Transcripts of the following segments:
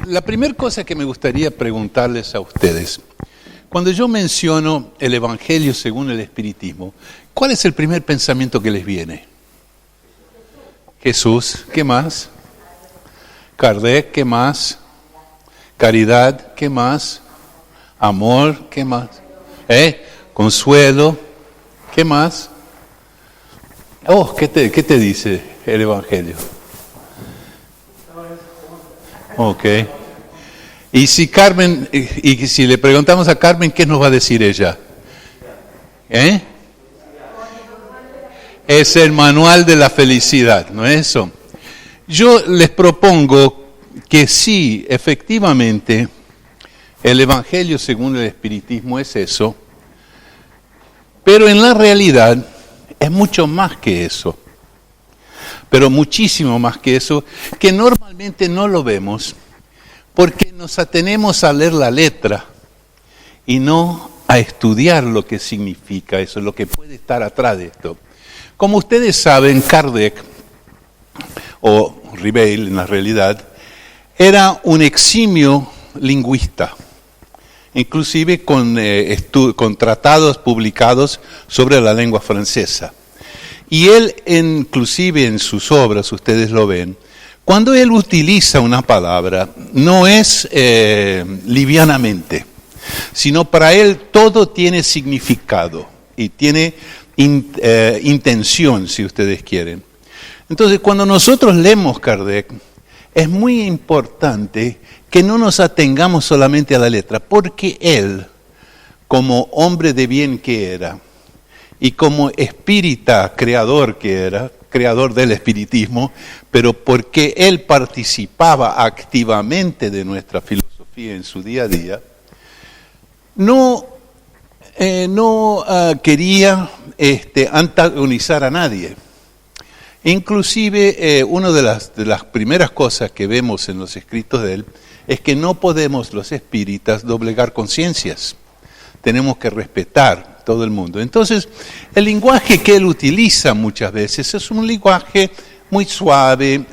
La primera cosa que me gustaría preguntarles a ustedes, cuando yo menciono el Evangelio según el Espiritismo, ¿cuál es el primer pensamiento que les viene? Jesús, ¿qué más? Kardec, ¿qué más? Caridad, ¿qué más? Amor, ¿qué más? Consuelo, ¿qué más? Oh, ¿qué te dice el Evangelio? Ok. Y si le preguntamos a Carmen, ¿qué nos va a decir ella? Es el manual de la felicidad, ¿no es eso? Yo les propongo que sí, efectivamente, el Evangelio según el Espiritismo es eso, pero en la realidad es mucho más que eso, pero muchísimo más que eso, que normalmente no lo vemos, porque nos atenemos a leer la letra y no a estudiar lo que significa eso, lo que puede estar atrás de esto. Como ustedes saben, Kardec, o Ribeil en la realidad, era un eximio lingüista, inclusive con tratados publicados sobre la lengua francesa. Y él, inclusive en sus obras, ustedes lo ven, cuando él utiliza una palabra, no es livianamente, sino para él todo tiene significado y tiene intención, si ustedes quieren. Entonces, cuando nosotros leemos Kardec, es muy importante que no nos atengamos solamente a la letra, porque él, como hombre de bien que era, y como espírita creador que era, creador del espiritismo, pero porque él participaba activamente de nuestra filosofía en su día a día, no quería antagonizar a nadie. Inclusive, una de las primeras cosas que vemos en los escritos de él es que no podemos los espíritas doblegar conciencias. Tenemos que respetar todo el mundo. Entonces, el lenguaje que él utiliza muchas veces es un lenguaje muy suave,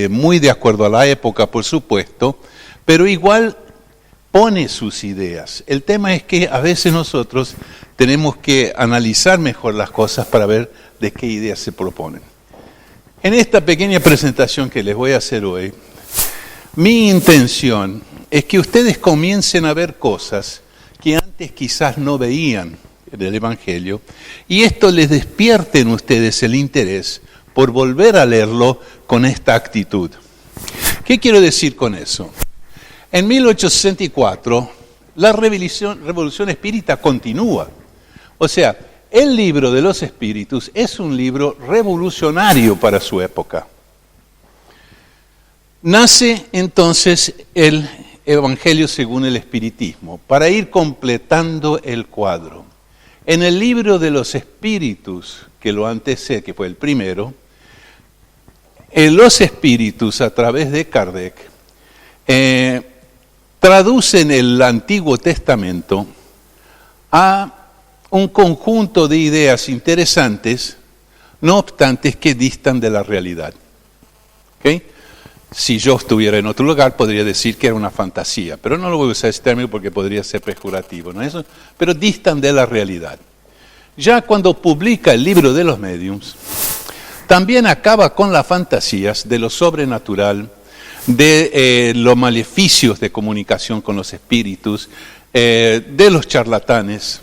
muy de acuerdo a la época, por supuesto, pero igual pone sus ideas. El tema es que a veces nosotros tenemos que analizar mejor las cosas para ver de qué ideas se proponen. En esta pequeña presentación que les voy a hacer hoy, mi intención es que ustedes comiencen a ver cosas que antes quizás no veían en el Evangelio, y esto les despierte en ustedes el interés por volver a leerlo con esta actitud. ¿Qué quiero decir con eso? En 1864, la revolución espírita continúa. O sea, el libro de los espíritus es un libro revolucionario para su época. Nace entonces el Evangelio según el Espiritismo, para ir completando el cuadro. En el libro de los espíritus, que lo antecede, que fue el primero, los espíritus a través de Kardec traducen el Antiguo Testamento a un conjunto de ideas interesantes, no obstante que distan de la realidad. ¿Okay? Si yo estuviera en otro lugar, podría decir que era una fantasía, pero no lo voy a usar ese término porque podría ser pejorativo, ¿no es eso? Pero distan de la realidad. Ya cuando publica el libro de los médiums, también acaba con las fantasías de lo sobrenatural, de los maleficios de comunicación con los espíritus, de los charlatanes,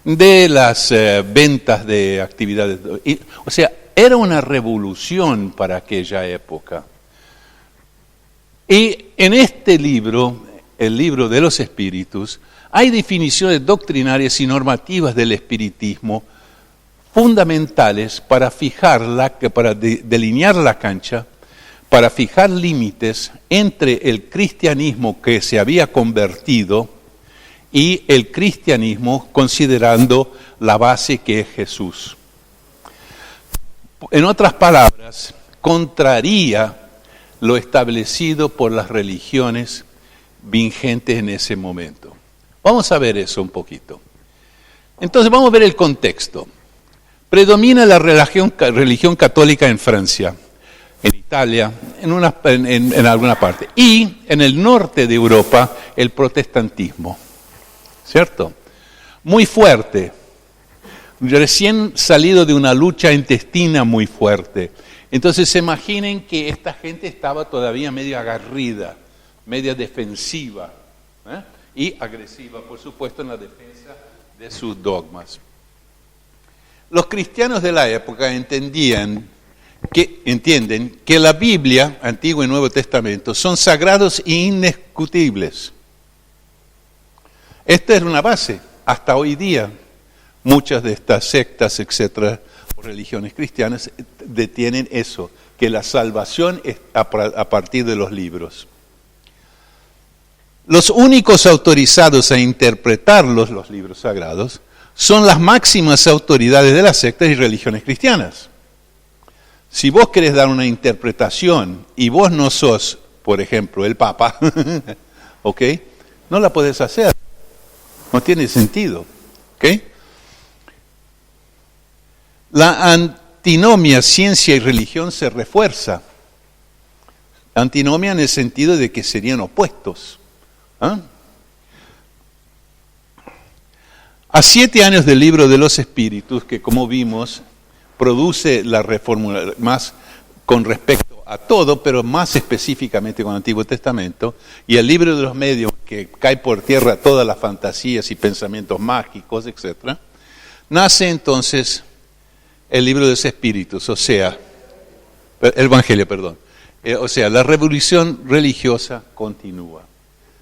de las ventas de actividades. O sea, era una revolución para aquella época. Y en este libro, el libro de los espíritus, hay definiciones doctrinarias y normativas del espiritismo fundamentales para para delinear la cancha, para fijar límites entre el cristianismo que se había convertido y el cristianismo considerando la base que es Jesús. En otras palabras, contraría lo establecido por las religiones vigentes en ese momento. Vamos a ver eso un poquito. Entonces vamos a ver el contexto. Predomina la religión católica en Francia. en Italia, en alguna parte. Y en el norte de Europa, el protestantismo, ¿cierto? Muy fuerte, recién salido de una lucha intestina muy fuerte. Entonces se imaginen que esta gente estaba todavía medio agarrida, media defensiva, y agresiva, por supuesto, en la defensa de sus dogmas. Los cristianos de la época entienden que la Biblia, Antiguo y Nuevo Testamento, son sagrados e indiscutibles. Esta es una base. Hasta hoy día, muchas de estas sectas, etcétera, o religiones cristianas, detienen eso, que la salvación es a partir de los libros. Los únicos autorizados a interpretarlos, los libros sagrados, son las máximas autoridades de las sectas y religiones cristianas. Si vos querés dar una interpretación y vos no sos, por ejemplo, el Papa, ¿ok? No la podés hacer. No tiene sentido. ¿Ok? La antinomia, ciencia y religión se refuerza. Antinomia en el sentido de que serían opuestos. A 7 años del libro de los Espíritus, que como vimos, produce la reformulación más con respecto a todo, pero más específicamente con el Antiguo Testamento, y el libro de los medios, que cae por tierra todas las fantasías y pensamientos mágicos, etc., nace entonces el libro de los Espíritus, o sea, el Evangelio, perdón. O sea, la revolución religiosa continúa.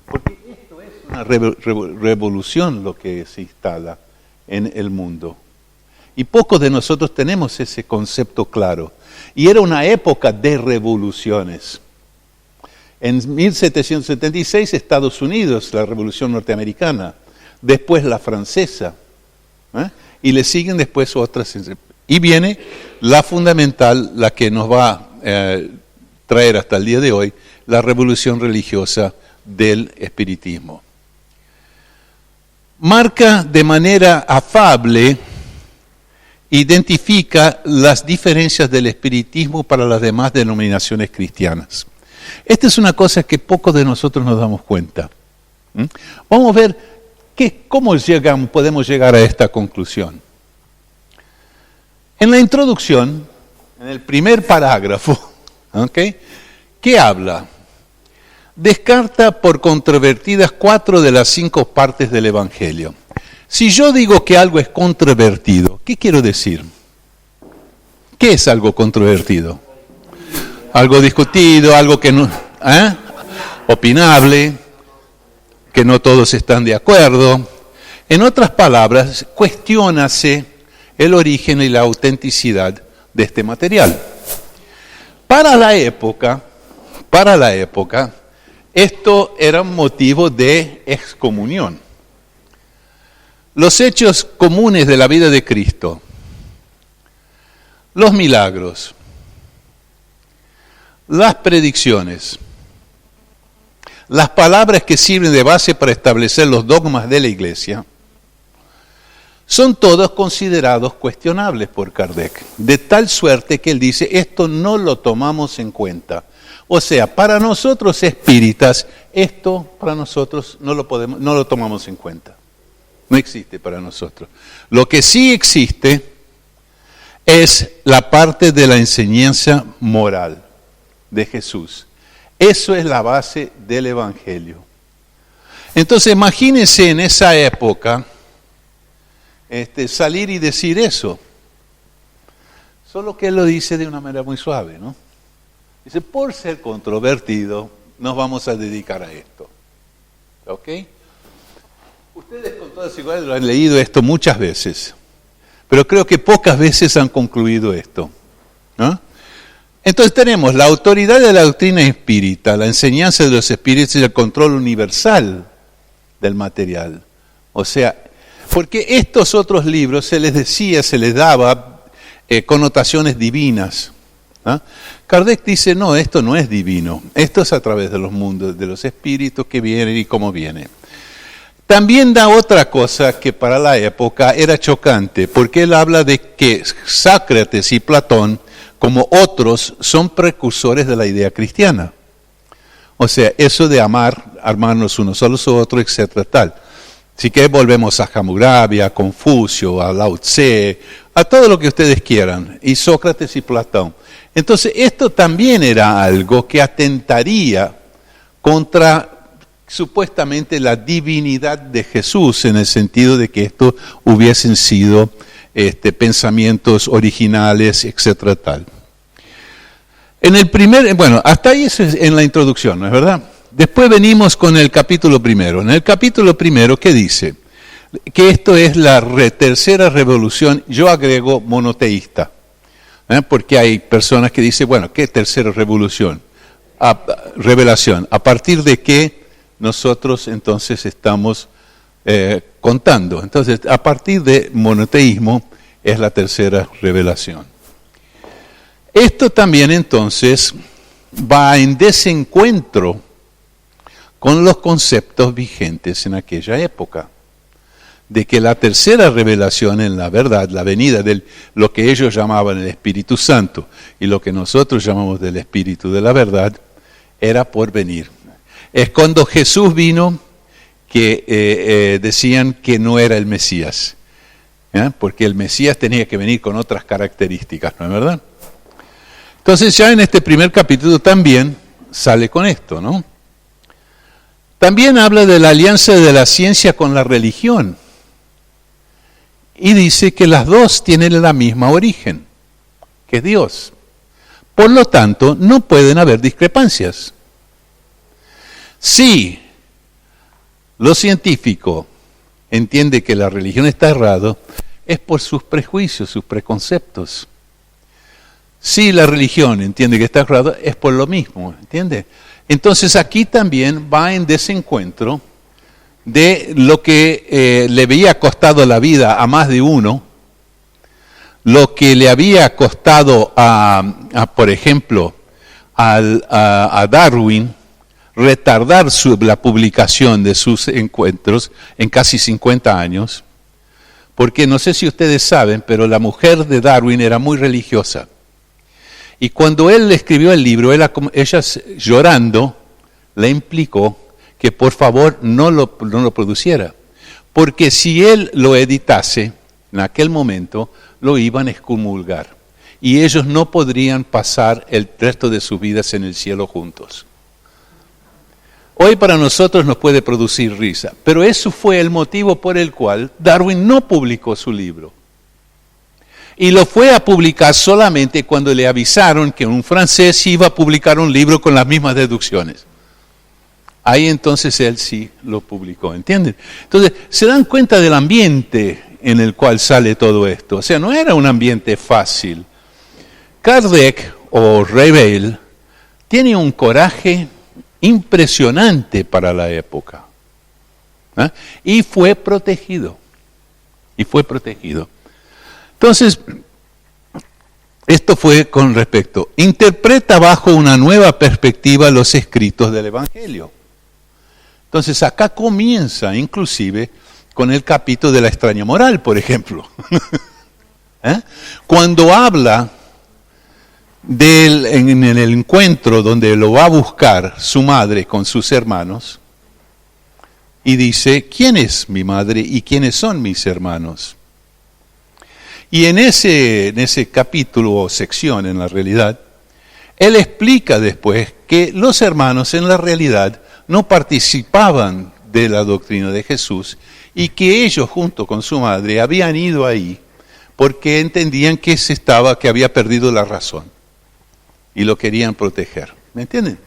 Porque esto es una revolución lo que se instala en el mundo. Y pocos de nosotros tenemos ese concepto claro. Y era una época de revoluciones. En 1776 Estados Unidos, la Revolución Norteamericana, después la francesa, y le siguen después otras. Y viene la fundamental, la que nos va a traer hasta el día de hoy, la revolución religiosa del espiritismo. Marca de manera afable, identifica las diferencias del espiritismo para las demás denominaciones cristianas. Esta es una cosa que pocos de nosotros nos damos cuenta. Vamos a ver cómo podemos llegar a esta conclusión. En la introducción, en el primer parágrafo, ¿qué habla? Descarta por controvertidas 4 de las 5 partes del Evangelio. Si yo digo que algo es controvertido, ¿qué quiero decir? ¿Qué es algo controvertido? Algo discutido, algo que no, opinable, que no todos están de acuerdo. En otras palabras, cuestiónase el origen y la autenticidad de este material. Para la época, esto era un motivo de excomunión. Los hechos comunes de la vida de Cristo, los milagros, las predicciones, las palabras que sirven de base para establecer los dogmas de la Iglesia, son todos considerados cuestionables por Kardec, de tal suerte que él dice, esto no lo tomamos en cuenta. O sea, para nosotros espíritas, esto para nosotros no lo tomamos en cuenta. No existe para nosotros. Lo que sí existe es la parte de la enseñanza moral de Jesús. Eso es la base del Evangelio. Entonces, imagínense en esa época salir y decir eso. Solo que él lo dice de una manera muy suave, ¿no? Dice, por ser controvertido, nos vamos a dedicar a esto. ¿Ok? Ustedes con toda seguridad lo han leído esto muchas veces, pero creo que pocas veces han concluido esto, ¿no? Entonces tenemos la autoridad de la doctrina espírita, la enseñanza de los espíritus y el control universal del material. O sea, porque estos otros libros se les daba connotaciones divinas. Kardec dice, no, esto no es divino, esto es a través de los mundos, de los espíritus que vienen y cómo vienen. También da otra cosa que para la época era chocante, porque él habla de que Sócrates y Platón como otros, son precursores de la idea cristiana. O sea, eso de amarnos unos a los otros, etcétera, tal. Así que volvemos a Hammurabi, a Confucio, a Lao Tse, a todo lo que ustedes quieran, y Sócrates y Platón. Entonces, esto también era algo que atentaría contra supuestamente la divinidad de Jesús, en el sentido de que estos hubiesen sido pensamientos originales, etcétera, tal. Hasta ahí es en la introducción, ¿no es verdad? Después venimos con el capítulo primero. En el capítulo primero, ¿qué dice? Que esto es la tercera revolución, yo agrego monoteísta. Porque hay personas que dicen, bueno, ¿qué tercera revolución? Revelación. ¿A partir de qué nosotros entonces estamos contando? Entonces, a partir de monoteísmo es la tercera revelación. Esto también entonces va en desencuentro con los conceptos vigentes en aquella época, de que la tercera revelación en la verdad, la venida de lo que ellos llamaban el Espíritu Santo y lo que nosotros llamamos del Espíritu de la verdad, era por venir. Es cuando Jesús vino que decían que no era el Mesías, porque el Mesías tenía que venir con otras características, ¿no es verdad? Entonces ya en este primer capítulo también sale con esto, ¿no? También habla de la alianza de la ciencia con la religión y dice que las dos tienen el mismo origen, que es Dios. Por lo tanto, no pueden haber discrepancias. Si lo científico entiende que la religión está errada, es por sus prejuicios, sus preconceptos. Si la religión entiende que está errada, es por lo mismo, ¿entiende? Entonces aquí también va en desencuentro de lo que le había costado la vida a más de uno, lo que le había costado por ejemplo, a Darwin retardar la publicación de sus encuentros en casi 50 años, porque no sé si ustedes saben, pero la mujer de Darwin era muy religiosa. Y cuando él escribió el libro, ella llorando le implicó que por favor no lo produciera, porque si él lo editase, en aquel momento lo iban a excomulgar y ellos no podrían pasar el resto de sus vidas en el cielo juntos. Hoy para nosotros nos puede producir risa, pero eso fue el motivo por el cual Darwin no publicó su libro. Y lo fue a publicar solamente cuando le avisaron que un francés iba a publicar un libro con las mismas deducciones. Ahí entonces él sí lo publicó, ¿entienden? Entonces, se dan cuenta del ambiente en el cual sale todo esto. O sea, no era un ambiente fácil. Kardec, o Revel, tiene un coraje impresionante para la época. Y fue protegido. Entonces, esto fue con respecto, interpreta bajo una nueva perspectiva los escritos del Evangelio. Entonces, acá comienza inclusive con el capítulo de la extraña moral, por ejemplo. Cuando habla en el encuentro donde lo va a buscar su madre con sus hermanos, y dice, ¿quién es mi madre y quiénes son mis hermanos? Y en ese capítulo o sección, en la realidad, él explica después que los hermanos en la realidad no participaban de la doctrina de Jesús y que ellos junto con su madre habían ido ahí porque entendían que había perdido la razón y lo querían proteger. ¿Me entienden?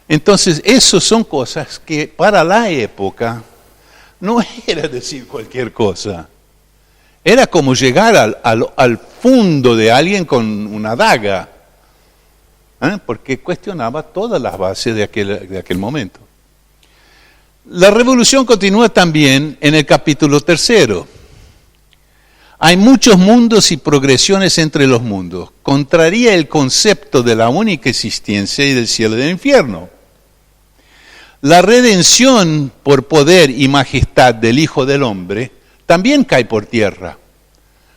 Entonces, esas son cosas que para la época no era decir cualquier cosa. Era como llegar al fondo de alguien con una daga, porque cuestionaba todas las bases de aquel momento. La revolución continúa también en el capítulo 3. Hay muchos mundos y progresiones entre los mundos. Contraría el concepto de la única existencia y del cielo y del infierno. La redención por poder y majestad del Hijo del Hombre también cae por tierra.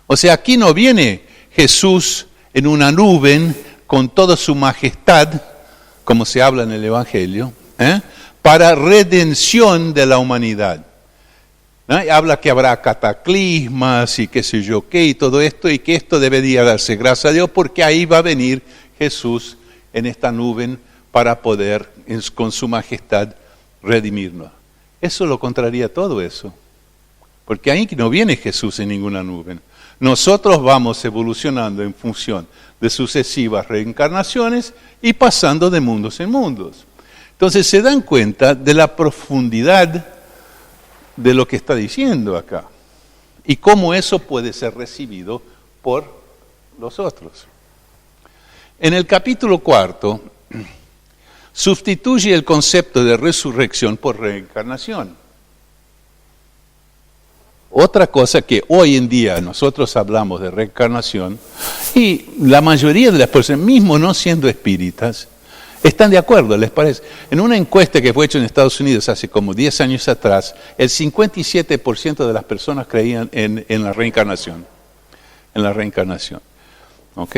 O sea, aquí no viene Jesús en una nube con toda su majestad, como se habla en el Evangelio, para redención de la humanidad. Habla que habrá cataclismas y qué sé yo qué y todo esto, y que esto debería darse gracias a Dios porque ahí va a venir Jesús en esta nube para poder, con su majestad, redimirnos. Eso lo contraría todo eso, porque ahí no viene Jesús en ninguna nube. Nosotros vamos evolucionando en función de sucesivas reencarnaciones y pasando de mundos en mundos. Entonces se dan cuenta de la profundidad de lo que está diciendo acá y cómo eso puede ser recibido por los otros. En el capítulo 4 sustituye el concepto de resurrección por reencarnación. Otra cosa que hoy en día nosotros hablamos de reencarnación y la mayoría de las personas, mismo no siendo espíritas, están de acuerdo, ¿les parece? En una encuesta que fue hecha en Estados Unidos hace como 10 años atrás, el 57% de las personas creían en la reencarnación. En la reencarnación. ¿Ok?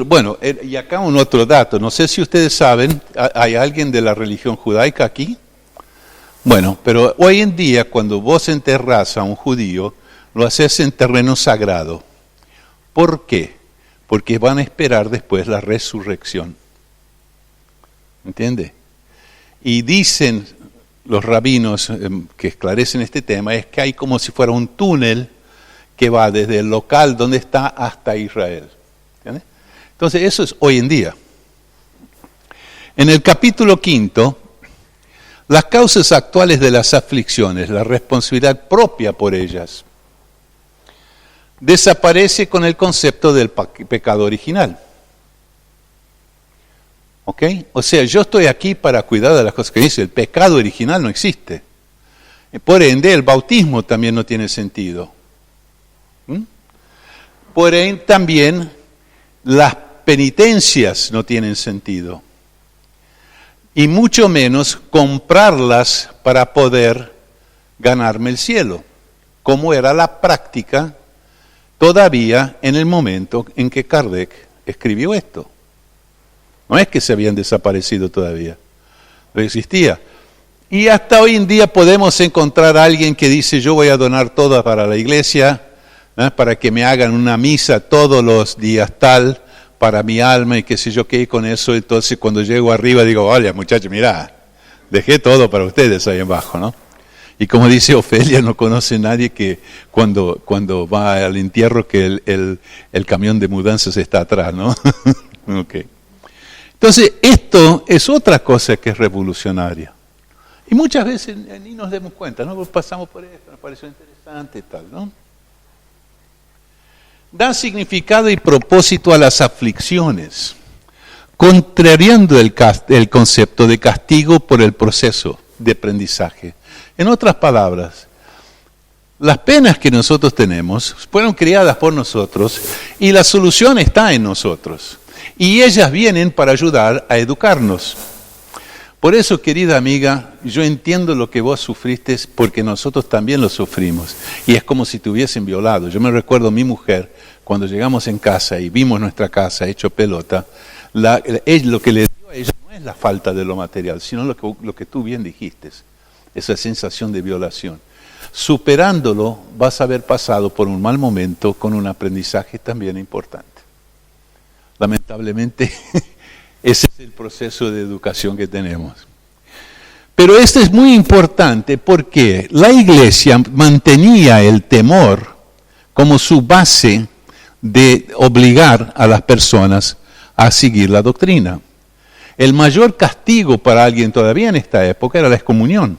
Bueno, y acá un otro dato. No sé si ustedes saben, ¿hay alguien de la religión judaica aquí? Bueno, pero hoy en día cuando vos enterrás a un judío, lo haces en terreno sagrado. ¿Por qué? Porque van a esperar después la resurrección. ¿Entiende? Y dicen los rabinos que esclarecen este tema, es que hay como si fuera un túnel que va desde el local donde está hasta Israel. ¿Entiende? Entonces eso es hoy en día. En el capítulo 5, las causas actuales de las aflicciones, la responsabilidad propia por ellas, desaparece con el concepto del pecado original. ¿Ok? O sea, yo estoy aquí para cuidar de las cosas que dice, el pecado original no existe. Por ende, el bautismo también no tiene sentido. Por ende, también las penitencias no tienen sentido. Y mucho menos comprarlas para poder ganarme el cielo, como era la práctica todavía en el momento en que Kardec escribió esto. No es que se habían desaparecido todavía, pero existía. Y hasta hoy en día podemos encontrar a alguien que dice, yo voy a donar todo para la iglesia, para que me hagan una misa todos los días tal, para mi alma y qué sé yo qué, y con eso entonces cuando llego arriba digo, oye muchachos, mirá, dejé todo para ustedes ahí abajo, ¿no? Y como dice Ofelia, no conoce nadie que cuando va al entierro que el camión de mudanzas está atrás, ¿no? Okay. Entonces, esto es otra cosa que es revolucionaria. Y muchas veces ni nos demos cuenta, ¿no? Pasamos por esto, nos pareció interesante y tal, ¿no? Da significado y propósito a las aflicciones, contrariando el concepto de castigo por el proceso de aprendizaje. En otras palabras, las penas que nosotros tenemos fueron creadas por nosotros y la solución está en nosotros. Y ellas vienen para ayudar a educarnos. Por eso, querida amiga, yo entiendo lo que vos sufriste porque nosotros también lo sufrimos. Y es como si te hubiesen violado. Yo me recuerdo a mi mujer, cuando llegamos en casa y vimos nuestra casa hecho pelota, lo que le dio a ella no es la falta de lo material, sino lo que tú bien dijiste, esa sensación de violación. Superándolo, vas a haber pasado por un mal momento con un aprendizaje también importante. Lamentablemente, ese es el proceso de educación que tenemos. Pero esto es muy importante porque la Iglesia mantenía el temor como su base de obligar a las personas a seguir la doctrina. El mayor castigo para alguien todavía en esta época era la excomunión,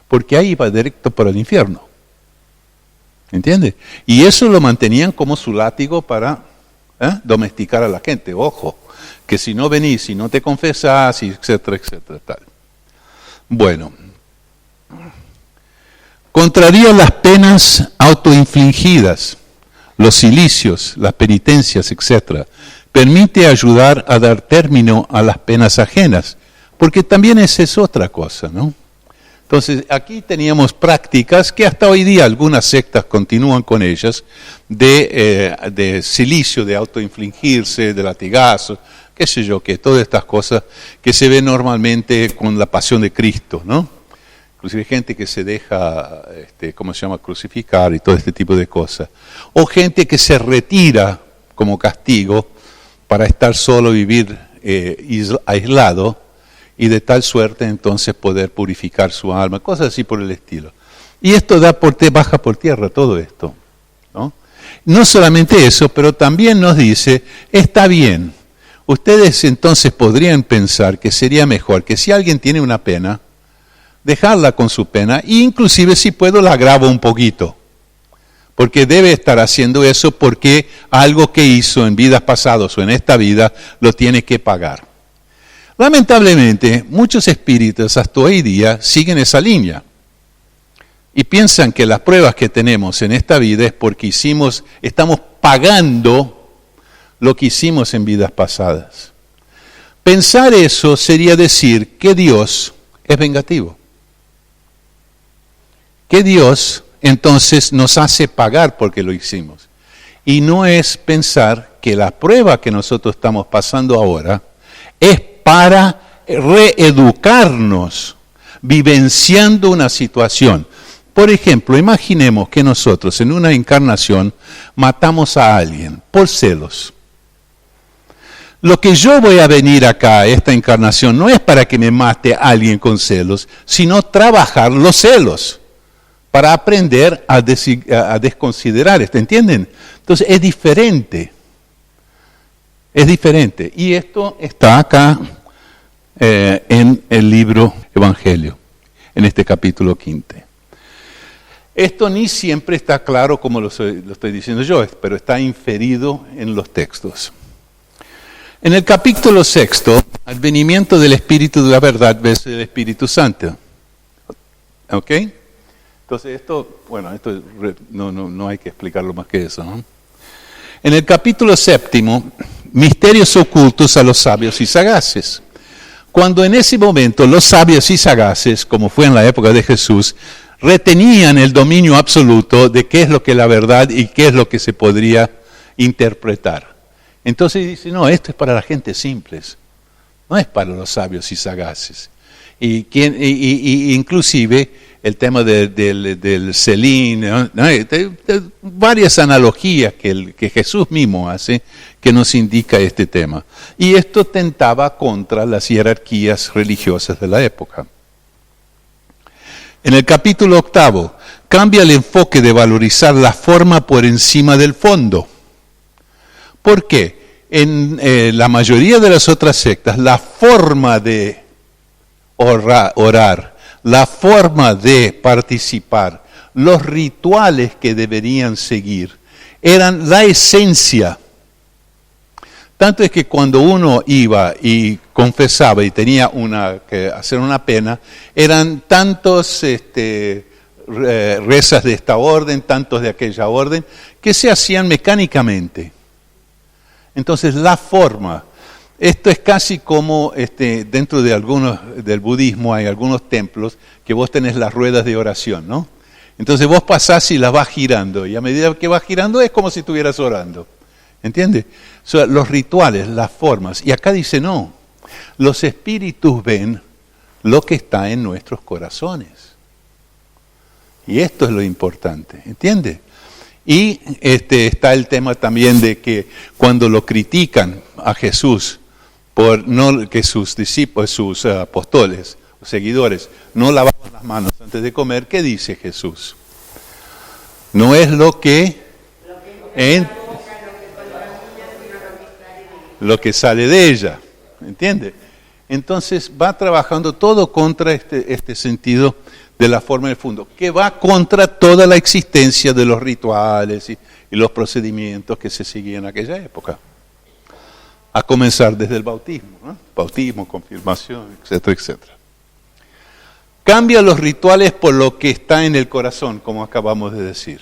porque ahí iba directo para el infierno. ¿Entiende? Y eso lo mantenían como su látigo para domesticar a la gente. Ojo, que si no venís, si no te confesás, etcétera, etcétera, tal. Bueno, contraría las penas autoinfligidas, los cilicios, las penitencias, etcétera. Permite ayudar a dar término a las penas ajenas, porque también esa es otra cosa, ¿no? Entonces, aquí teníamos prácticas que hasta hoy día algunas sectas continúan con ellas, de cilicio, de autoinfligirse, de latigazos, qué sé yo, que todas estas cosas que se ven normalmente con la pasión de Cristo, ¿no? Inclusive gente que se deja, crucificar y todo este tipo de cosas. O gente que se retira como castigo para estar solo, vivir aislado, y de tal suerte entonces poder purificar su alma, cosas así por el estilo. Y esto baja por tierra todo esto, ¿no? No solamente eso, pero también nos dice, está bien, ustedes entonces podrían pensar que sería mejor que si alguien tiene una pena, dejarla con su pena, e inclusive si puedo la agravo un poquito, porque debe estar haciendo eso porque algo que hizo en vidas pasadas o en esta vida lo tiene que pagar. Lamentablemente, muchos espíritus hasta hoy día siguen esa línea y piensan que las pruebas que tenemos en esta vida es porque estamos pagando lo que hicimos en vidas pasadas. Pensar eso sería decir que Dios es vengativo, que Dios entonces nos hace pagar porque lo hicimos. Y no es pensar que la prueba que nosotros estamos pasando ahora es para reeducarnos, vivenciando una situación. Por ejemplo, imaginemos que nosotros en una encarnación matamos a alguien por celos. Lo que yo voy a venir acá a esta encarnación no es para que me mate a alguien con celos, sino trabajar los celos, para aprender a desconsiderar esto, ¿entienden? Entonces es diferente. Es diferente. Y esto está acá en el libro Evangelio, en este capítulo 5. Esto ni siempre está claro como lo estoy diciendo yo, pero está inferido en los textos. En el capítulo 6, advenimiento del Espíritu de la verdad versus el Espíritu Santo. ¿Ok? Entonces esto no hay que explicarlo más que eso, ¿no? En el capítulo 7, misterios ocultos a los sabios y sagaces. Cuando en ese momento los sabios y sagaces, como fue en la época de Jesús, retenían el dominio absoluto de qué es lo que es la verdad y qué es lo que se podría interpretar. Entonces dice, no, esto es para la gente simple, no es para los sabios y sagaces. Y inclusive el tema del Selín, ¿no? Varias analogías que Jesús mismo hace que nos indica este tema. Y esto tentaba contra las jerarquías religiosas de la época. En el capítulo 8, cambia el enfoque de valorizar la forma por encima del fondo. ¿Por qué? En la mayoría de las otras sectas, la forma de orar, la forma de participar, los rituales que deberían seguir, eran la esencia. Tanto es que cuando uno iba y confesaba y tenía que hacer una pena, eran tantos rezas de esta orden, tantos de aquella orden, que se hacían mecánicamente. Entonces la forma, esto es casi como dentro del budismo hay algunos templos que vos tenés las ruedas de oración, ¿no? Entonces vos pasás y las vas girando, y a medida que vas girando es como si estuvieras orando. ¿Entiendes? O sea, los rituales, las formas. Y acá dice no, los espíritus ven lo que está en nuestros corazones. Y esto es lo importante, ¿entiendes? Y está el tema también de que cuando lo critican a Jesús, que sus discípulos, sus apóstoles, seguidores, no lavaban las manos antes de comer, ¿qué dice Jesús? No es lo que sale de ella, ¿entiende? Entonces va trabajando todo contra este sentido de la forma del fondo, que va contra toda la existencia de los rituales y los procedimientos que se seguían en aquella época. A comenzar desde el bautismo, ¿no? Bautismo, confirmación, etcétera, etcétera. Cambia los rituales por lo que está en el corazón, como acabamos de decir.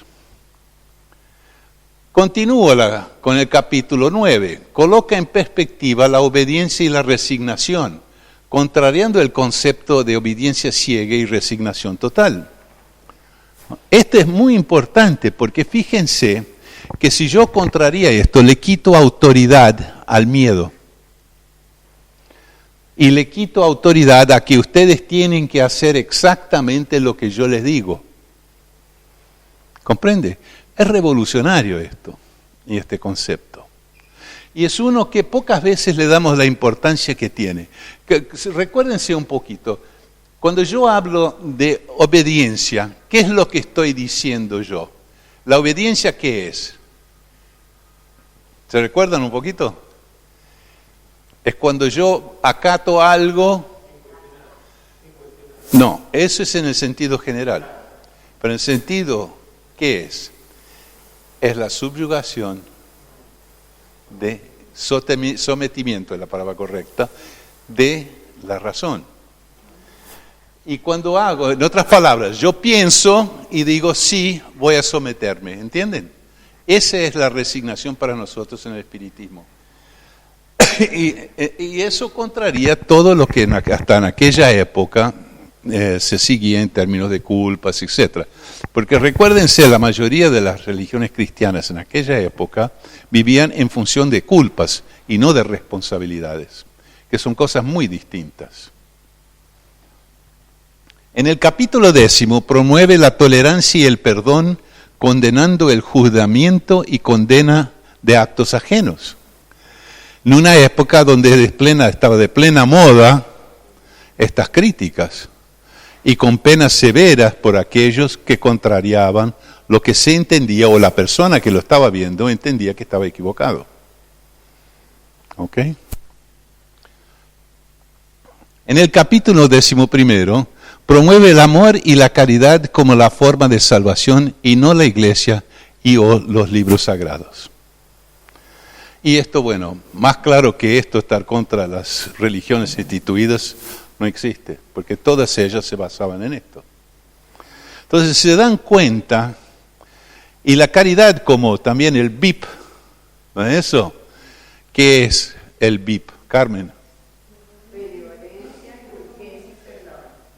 Continúa con el capítulo 9. Coloca en perspectiva la obediencia y la resignación. contrariando el concepto de obediencia ciega y resignación total. Este es muy importante porque fíjense que si yo contraría esto, le quito autoridad al miedo. Y le quito autoridad a que ustedes tienen que hacer exactamente lo que yo les digo. ¿Comprende? Es revolucionario esto y este concepto. Y es uno que pocas veces le damos la importancia que tiene. Recuérdense un poquito, cuando yo hablo de obediencia, ¿qué es lo que estoy diciendo yo? ¿La obediencia qué es? ¿Se recuerdan un poquito? Es cuando yo acato algo. No, eso es en el sentido general. Pero en el sentido, ¿qué es? Es la subyugación de sometimiento, es la palabra correcta, de la razón. Y cuando hago, en otras palabras, yo pienso y digo, sí, voy a someterme, ¿entienden? Esa es la resignación para nosotros en el espiritismo. Y eso contraría todo lo que hasta en aquella época se seguía en términos de culpas, etc. Porque recuérdense, la mayoría de las religiones cristianas en aquella época vivían en función de culpas y no de responsabilidades, que son cosas muy distintas. En el capítulo 10 promueve la tolerancia y el perdón, condenando el juzgamiento y condena de actos ajenos. En una época donde estaba de plena moda estas críticas y con penas severas por aquellos que contrariaban lo que se entendía o la persona que lo estaba viendo entendía que estaba equivocado. ¿Ok? En el capítulo 11 promueve el amor y la caridad como la forma de salvación y no la iglesia y o los libros sagrados. Y esto, bueno, más claro que esto, estar contra las religiones instituidas, no existe, porque todas ellas se basaban en esto. Entonces se dan cuenta, y la caridad como también el BIP, ¿no es eso? ¿Qué es el BIP, Carmen?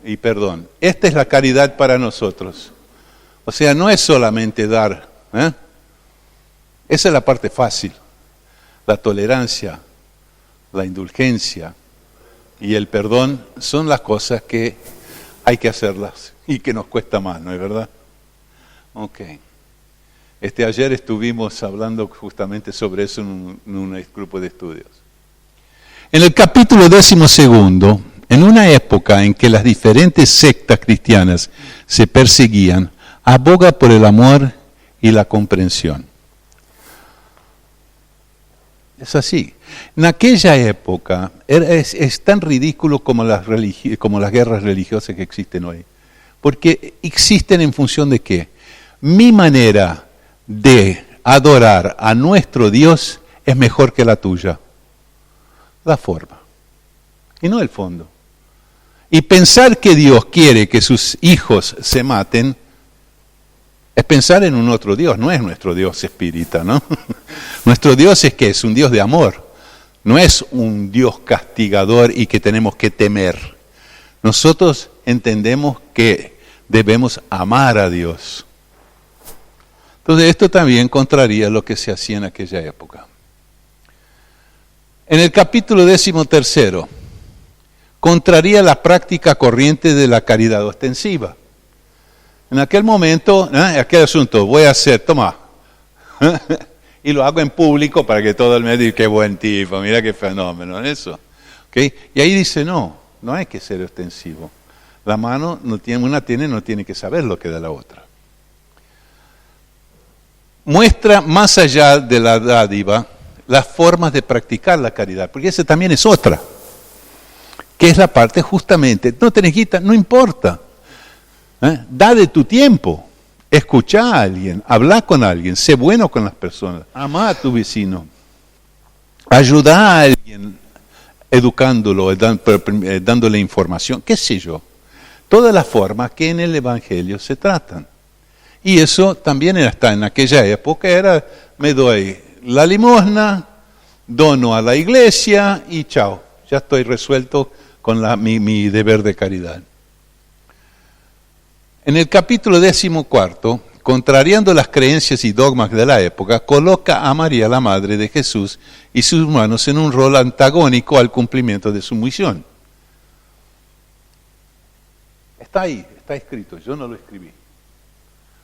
Y perdón. Esta es la caridad para nosotros. O sea, no es solamente dar, esa es la parte fácil. La tolerancia, la indulgencia y el perdón son las cosas que hay que hacerlas y que nos cuesta más, ¿no es verdad? Ok. Ayer estuvimos hablando justamente sobre eso en un grupo de estudios. En el capítulo 12, en una época en que las diferentes sectas cristianas se perseguían, aboga por el amor y la comprensión. Es así. En aquella época es tan ridículo como las guerras religiosas que existen hoy. Porque existen en función de qué. Mi manera de adorar a nuestro Dios es mejor que la tuya. La forma. Y no el fondo. Y pensar que Dios quiere que sus hijos se maten es pensar en un otro Dios, no es nuestro Dios espírita, ¿no? Nuestro Dios es que es un Dios de amor, no es un Dios castigador y que tenemos que temer. Nosotros entendemos que debemos amar a Dios. Entonces esto también contraría lo que se hacía en aquella época. En el capítulo 13, contraría la práctica corriente de la caridad ostensiva. En aquel momento, aquel asunto, voy a hacer, toma, y lo hago en público para que todo el mundo diga, qué buen tipo, mira qué fenómeno, eso. ¿Okay? Y ahí dice, no hay que ser ostensivo. La mano no tiene que saber lo que da la otra. Muestra más allá de la dádiva las formas de practicar la caridad, porque esa también es otra, que es la parte justamente, no tenés guita, no importa. Da de tu tiempo, escucha a alguien, habla con alguien, sé bueno con las personas, ama a tu vecino, ayuda a alguien educándolo, dándole información, qué sé yo. Todas las formas que en el Evangelio se tratan. Y eso también está en aquella época, me doy la limosna, dono a la iglesia y chao, ya estoy resuelto con mi deber de caridad. En el capítulo 14, contrariando las creencias y dogmas de la época, coloca a María, la madre de Jesús, y sus hermanos en un rol antagónico al cumplimiento de su misión. Está ahí, está escrito, yo no lo escribí.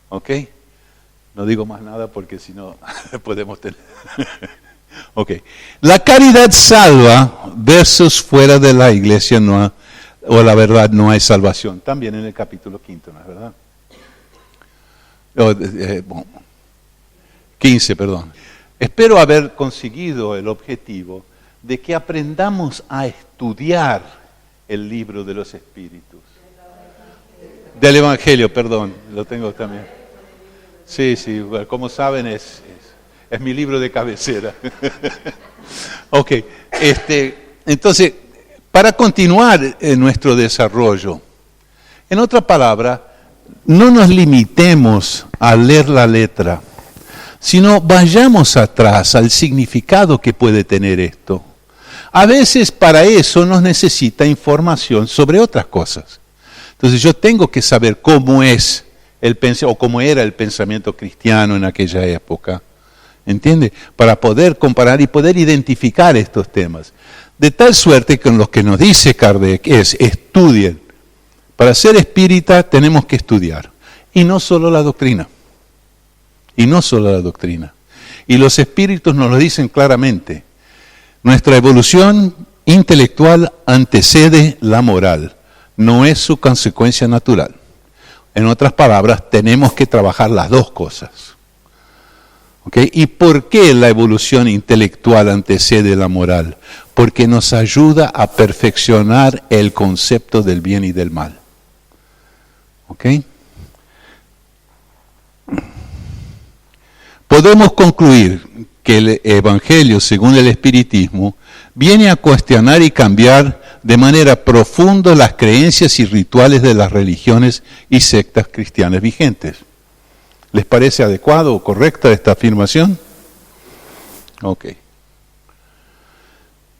¿Ok? No digo más nada porque si no podemos tener... Ok. La caridad salva versus fuera de la iglesia o la verdad no hay salvación. También en el capítulo 5, ¿no es verdad? 15, perdón. Espero haber conseguido el objetivo de que aprendamos a estudiar el libro de los Espíritus. Del Evangelio, perdón, lo tengo también. Sí, como saben es mi libro de cabecera. Ok, entonces, para continuar en nuestro desarrollo, en otra palabra, no nos limitemos a leer la letra, sino vayamos atrás al significado que puede tener esto. A veces para eso nos necesita información sobre otras cosas. Entonces yo tengo que saber cómo es o cómo era el pensamiento cristiano en aquella época. ¿Entiende? Para poder comparar y poder identificar estos temas. De tal suerte que lo que nos dice Kardec es, estudien. Para ser espírita tenemos que estudiar. Y no solo la doctrina. Y los espíritus nos lo dicen claramente. Nuestra evolución intelectual antecede la moral. No es su consecuencia natural. En otras palabras, tenemos que trabajar las dos cosas. ¿Okay? ¿Y por qué la evolución intelectual antecede la moral? Porque nos ayuda a perfeccionar el concepto del bien y del mal. ¿Ok? Podemos concluir que el Evangelio, según el Espiritismo, viene a cuestionar y cambiar de manera profunda las creencias y rituales de las religiones y sectas cristianas vigentes. ¿Les parece adecuado o correcta esta afirmación? Ok.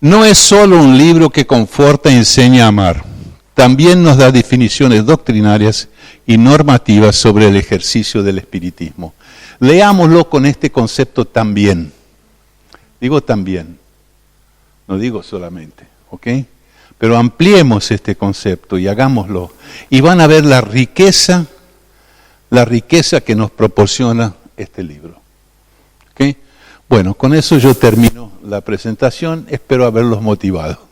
No es solo un libro que conforta y enseña a amar, también nos da definiciones doctrinarias y normativas sobre el ejercicio del espiritismo. Leámoslo con este concepto también. Digo también, no digo solamente, ¿ok? Pero ampliemos este concepto y hagámoslo. Y van a ver la riqueza que nos proporciona este libro. ¿Ok? Bueno, con eso yo termino la presentación. Espero haberlos motivado.